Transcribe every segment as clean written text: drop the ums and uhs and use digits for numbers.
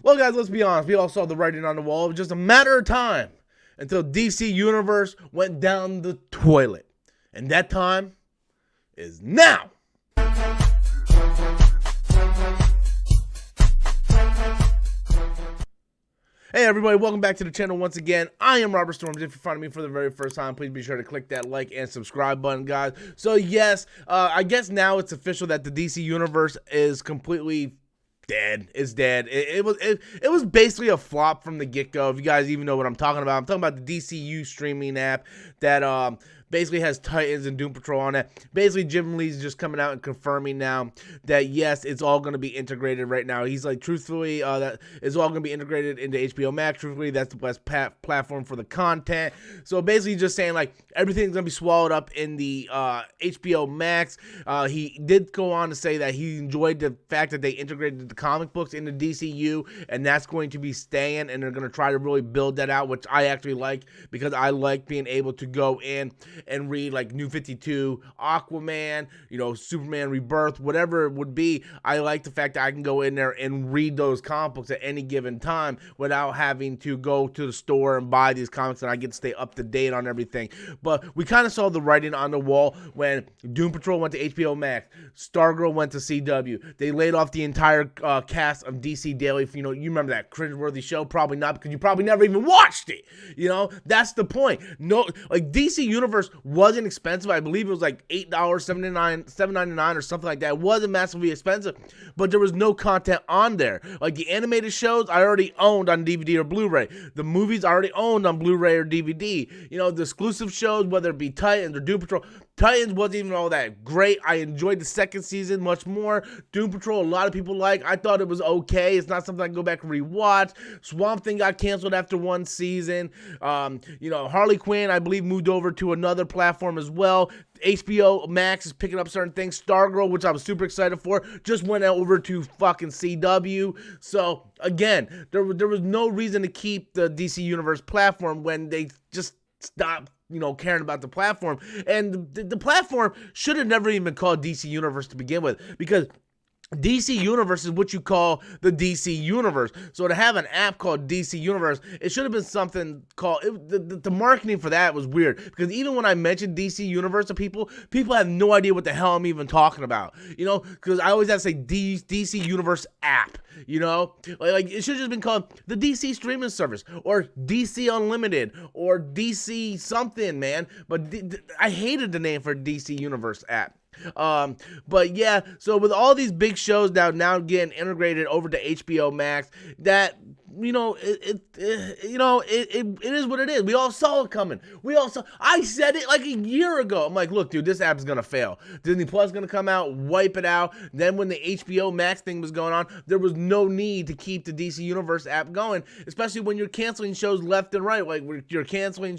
Well, guys, let's be honest. We all saw the writing on the wall. It was just a matter of time until DC Universe went down the toilet. And that time is now. Hey everybody, welcome back to the channel once again. I am Robert Storms. If you're finding me for the very first time, please be sure to click that like and subscribe button, guys. So yes, I guess now it's official that the DC Universe is completely dead. It's dead. It was basically a flop from the get-go. If you guys even know what I'm talking about the DCU streaming app that basically has Titans and Doom Patrol on it. Basically, Jim Lee's just coming out and confirming now that yes, it's all going to be integrated right now. He's like, truthfully, that it's all going to be integrated into HBO Max. Truthfully, that's the best platform for the content. So basically, just saying like everything's going to be swallowed up in the HBO Max. He did go on to say that he enjoyed the fact that they integrated the comic books into DCU, and that's going to be staying, and they're going to try to really build that out, which I actually like because I like being able to go in and read like New 52, Aquaman, Superman Rebirth, whatever it would be. I like the fact that I can go in there and read those comic books at any given time without having to go to the store and buy these comics, and I get to stay up to date on everything. But we kind of saw the writing on the wall when Doom Patrol went to HBO Max, Stargirl went to CW. They laid off the entire cast of DC Daily. You remember that cringeworthy show? Probably not, because you probably never even watched it. That's the point. No, like DC Universe wasn't expensive. I believe it was like $8, $7.99 or something like that. It wasn't massively expensive, but there was no content on there. Like the animated shows I already owned on DVD or Blu-ray. The movies I already owned on Blu-ray or DVD. The exclusive shows, whether it be Titans or Doom Patrol. Titans wasn't even all that great. I enjoyed the second season much more. Doom Patrol, a lot of people like. I thought it was okay. It's not something I can go back and rewatch. Swamp Thing got canceled after one season. Harley Quinn, I believe, moved over to another platform as well. HBO Max is picking up certain things. Stargirl, which I was super excited for, just went over to fucking CW. So, again, there was no reason to keep the DC Universe platform when they just stopped caring about the platform. And the platform should have never even been called DC Universe to begin with, because DC Universe is what you call the DC Universe. So to have an app called DC Universe, it should have been something called, the marketing for that was weird, because even when I mentioned DC Universe to people have no idea what the hell I'm even talking about, because I always have to say DC Universe app, like it should have just been called the DC streaming service, or DC Unlimited, or DC something, man. But I hated the name for DC Universe app. But yeah, so with all these big shows now getting integrated over to HBO Max, that it is what it is. We all saw it coming. I said it like a year ago. I'm like, look, dude, this app is gonna fail. Disney Plus is gonna come out, wipe it out. Then when the HBO Max thing was going on, there was no need to keep the DC Universe app going, especially when you're canceling shows left and right. Like you're canceling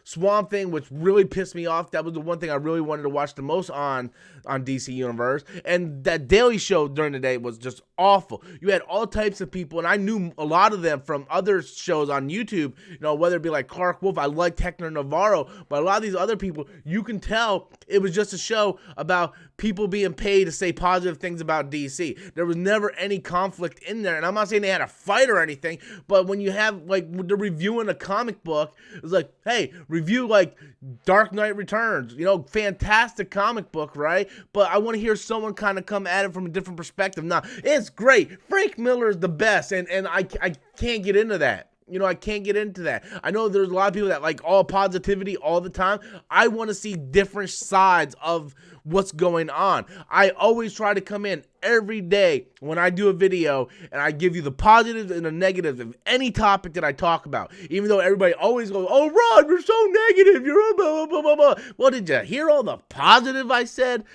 Swamp Thing, which really pissed me off. That was the one thing I really wanted to watch the most on DC Universe. And that daily show during the day was just awful. You had all types of people, and I knew a lot of them from other shows on YouTube, whether it be like Clark Wolf. I liked Hector Navarro, but a lot of these other people, you can tell it was just a show about people being paid to say positive things about DC. There was never any conflict in there, and I'm not saying they had a fight or anything, but when you have, like, they're reviewing a comic book, it's like, hey, review like Dark Knight Returns, fantastic comic book, right? But I want to hear someone kind of come at it from a different perspective. Now, it's great. Frank Miller is the best, and I can't get into that. I can't get into that. I know there's a lot of people that like all positivity all the time. I want to see different sides of what's going on. I always try to come in every day when I do a video, and I give you the positives and the negatives of any topic that I talk about. Even though everybody always goes, oh, Ron, you're so negative. You're blah, blah, blah, blah. Well, did you hear all the positive I said?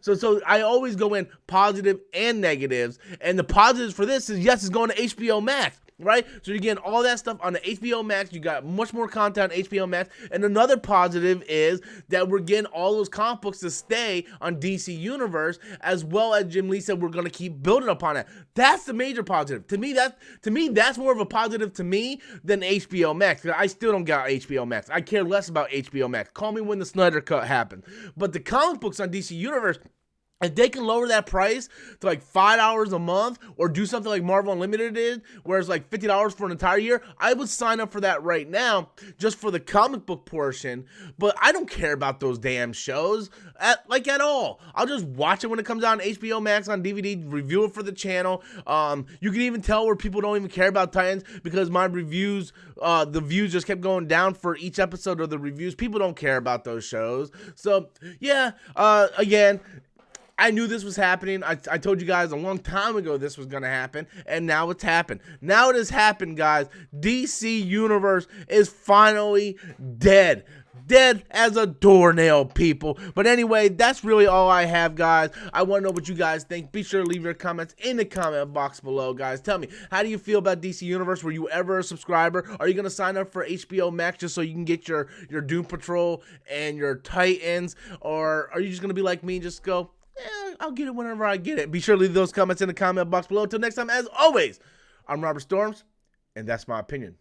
So I always go in positive and negatives. And the positives for this is, yes, it's going to HBO Max. Right? So you're getting all that stuff on the HBO Max. You got much more content on HBO Max. And another positive is that we're getting all those comic books to stay on DC Universe, as well as Jim Lee said, we're going to keep building upon it. That's the major positive. To me, that's more of a positive to me than HBO Max. I still don't got HBO Max. I care less about HBO Max. Call me when the Snyder Cut happens. But the comic books on DC Universe, If they can lower that price to like $5 a month or do something like Marvel Unlimited did, where it's like $50 for an entire year, I would sign up for that right now just for the comic book portion. But I don't care about those damn shows at all. I'll just watch it when it comes out on HBO Max on DVD, review it for the channel. You can even tell where people don't even care about Titans because my reviews, the views just kept going down for each episode of the reviews. People don't care about those shows. So yeah, again, I knew this was happening. I told you guys a long time ago this was going to happen, and now it's happened. Now it has happened, guys. DC Universe is finally dead. Dead as a doornail, people. But anyway, that's really all I have, guys. I want to know what you guys think. Be sure to leave your comments in the comment box below, guys. Tell me, how do you feel about DC Universe? Were you ever a subscriber? Are you going to sign up for HBO Max just so you can get your Doom Patrol and your Titans? Or are you just going to be like me and just go, I'll get it whenever I get it? Be sure to leave those comments in the comment box below. Until next time, as always, I'm Robert Storms, and that's my opinion.